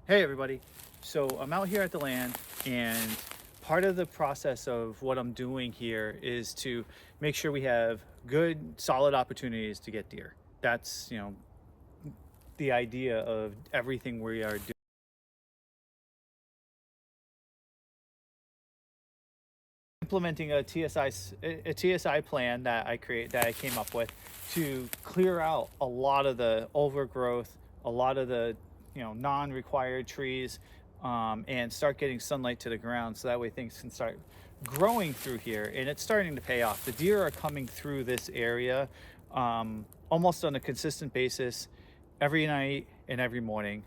Hey everybody. So I'm out here at the land, and part of the process of what I'm doing here is to make sure we have good solid opportunities to get deer. That's, the idea of everything we are doing. Implementing a TSI plan that I came up with to clear out a lot of the overgrowth, a lot of the non-required trees, and start getting sunlight to the ground so that way things can start growing through here. And it's starting to pay off. The deer are coming through this area almost on a consistent basis every night and every morning.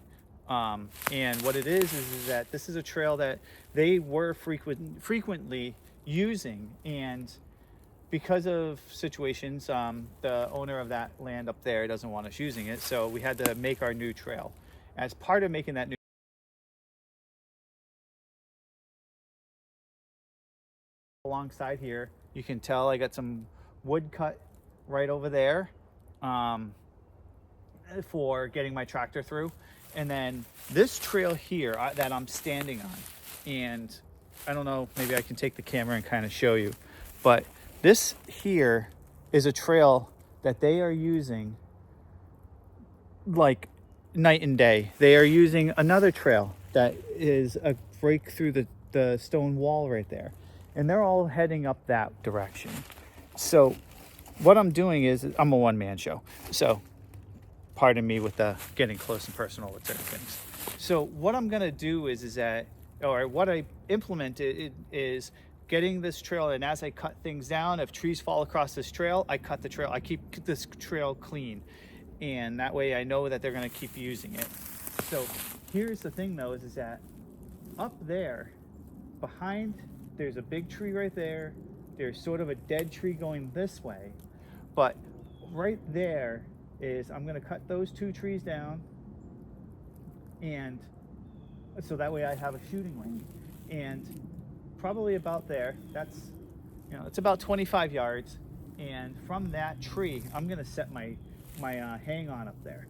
And what it is that this is a trail that they were frequently using, and because of situations, the owner of that land up there doesn't want us using it, so we had to make our new trail. As part of making that new alongside here, you can tell I got some wood cut right over there, um, for getting my tractor through. And then this trail here that I'm standing on, and I don't know, maybe I can take the camera and kind of show you, but this here is a trail that they are using like night and day. They are using another trail that is a break through the stone wall right there, and they're all heading up that direction. So what I'm doing is I'm a one-man show, so pardon me with the getting close and personal with certain things. So what I'm gonna do or what I implemented is getting this trail, and as I cut things down, if trees fall across this trail, I cut the trail. I keep this trail clean, and that way I know that they're gonna keep using it. So here's the thing though, is that up there behind, there's a big tree right there. There's sort of a dead tree going this way, but right there is I'm going to cut those two trees down, and so that way I have a shooting lane. And probably about there, that's, it's about 25 yards, and from that tree I'm going to set my hang on up there.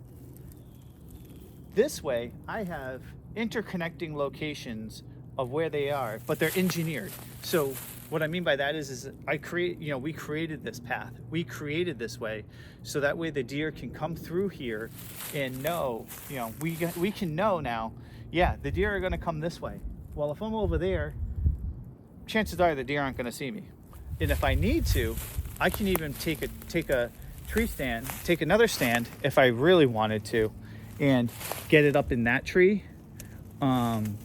This way I have interconnecting locations of where they are, but they're engineered. So what I mean by that is we created this path. We created this way so that way the deer can come through here and know, we can know now, yeah, the deer are going to come this way. Well, if I'm over there, chances are the deer aren't going to see me. And if I need to, I can even take a tree stand, take another stand if I really wanted to, and get it up in that tree. I'm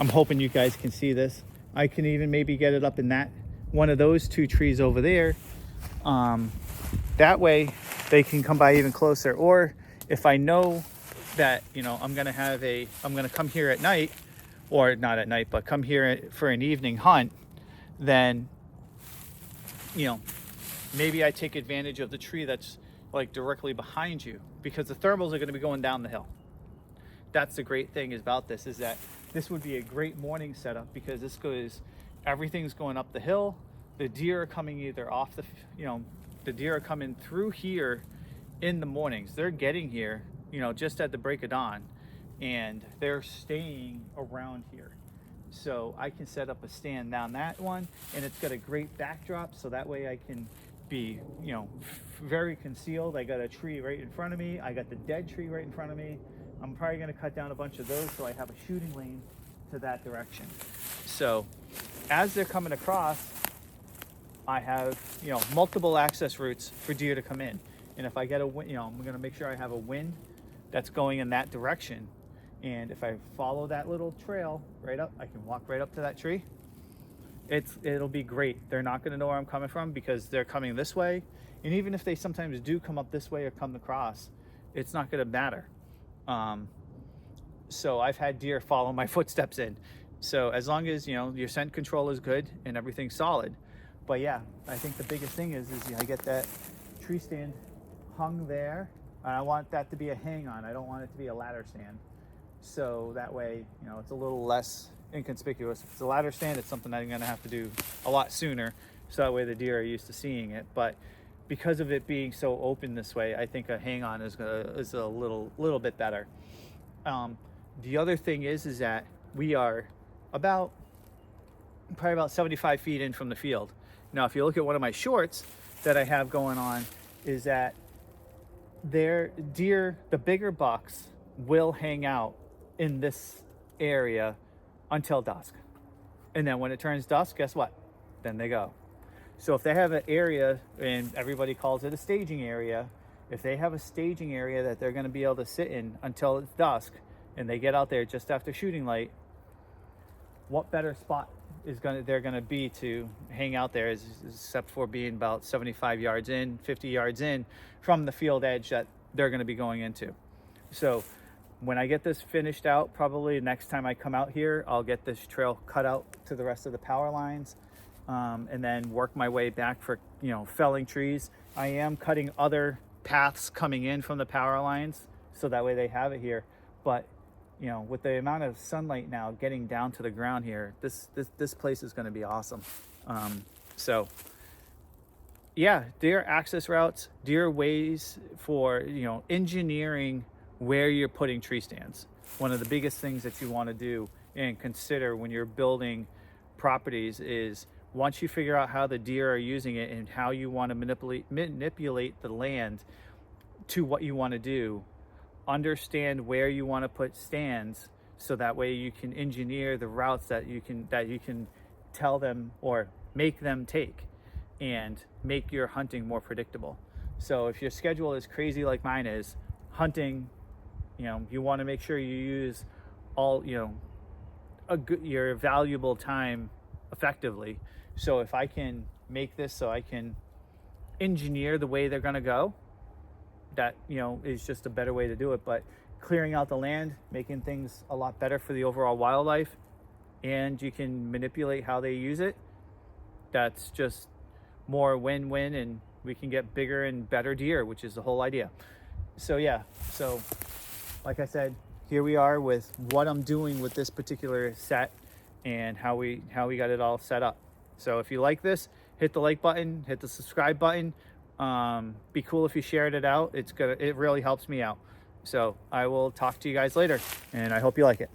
hoping you guys can see this. I can even maybe get it up in that one of those two trees over there. That way they can come by even closer. Or if I know that, I'm going to come here at night, or not at night, but come here for an evening hunt, then, maybe I take advantage of the tree that's like directly behind you, because the thermals are going to be going down the hill. That's the great thing about this, is that this would be a great morning setup, because everything's going up the hill. The deer are coming either off the deer are coming through here in the mornings. They're getting here, just at the break of dawn, and they're staying around here. So I can set up a stand down that one, and it's got a great backdrop, so that way I can be, very concealed. I got a tree right in front of me. I got the dead tree right in front of me. I'm probably going to cut down a bunch of those so I have a shooting lane to that direction. So as they're coming across, I have, multiple access routes for deer to come in. And if I get a wind, I'm going to make sure I have a wind that's going in that direction. And if I follow that little trail right up, I can walk right up to that tree. It'll be great. They're not going to know where I'm coming from because they're coming this way. And even if they sometimes do come up this way or come across, it's not going to matter. So I've had deer follow my footsteps in. So as long as, your scent control is good and everything's solid. But yeah, I think the biggest thing is I get that tree stand hung there, and I want that to be a hang on. I don't want it to be a ladder stand. So that way, it's a little less inconspicuous. If it's a ladder stand, it's something I'm going to have to do a lot sooner, so that way the deer are used to seeing it. But because of it being so open this way, I think a hang on is a little bit better. The other thing is that we are probably about 75 feet in from the field. Now, if you look at one of my shorts that I have going on, is that deer, the bigger bucks, will hang out in this area until dusk. And then when it turns dusk, guess what? Then they go. So if they have an area, and everybody calls it a staging area, if they have a staging area that they're going to be able to sit in until it's dusk, and they get out there just after shooting light, what better spot they're going to be to hang out there, except for being about 75 yards in, 50 yards in from the field edge that they're going to be going into. So when I get this finished out, probably next time I come out here, I'll get this trail cut out to the rest of the power lines, and then work my way back for, felling trees. I am cutting other paths coming in from the power lines, so that way they have it here. But with the amount of sunlight now getting down to the ground here, this place is going to be awesome. So yeah, deer access routes, deer ways for, engineering where you're putting tree stands. One of the biggest things that you want to do and consider when you're building properties is, once you figure out how the deer are using it and how you want to manipulate the land to what you want to do, understand where you want to put stands, so that way you can engineer the routes that you can tell them or make them take, and make your hunting more predictable. So if your schedule is crazy like mine is, hunting, you want to make sure you use all, your valuable time effectively. So if I can make this so I can engineer the way they're going to go, that is just a better way to do it. But clearing out the land, making things a lot better for the overall wildlife, and you can manipulate how they use it, that's just more win-win, and we can get bigger and better deer, which is the whole idea. So yeah, so like I said, here we are with what I'm doing with this particular set and how we got it all set up. So if you like this, hit the like button, hit the subscribe button. Be cool if you shared it out. It really helps me out. So I will talk to you guys later, and I hope you like it.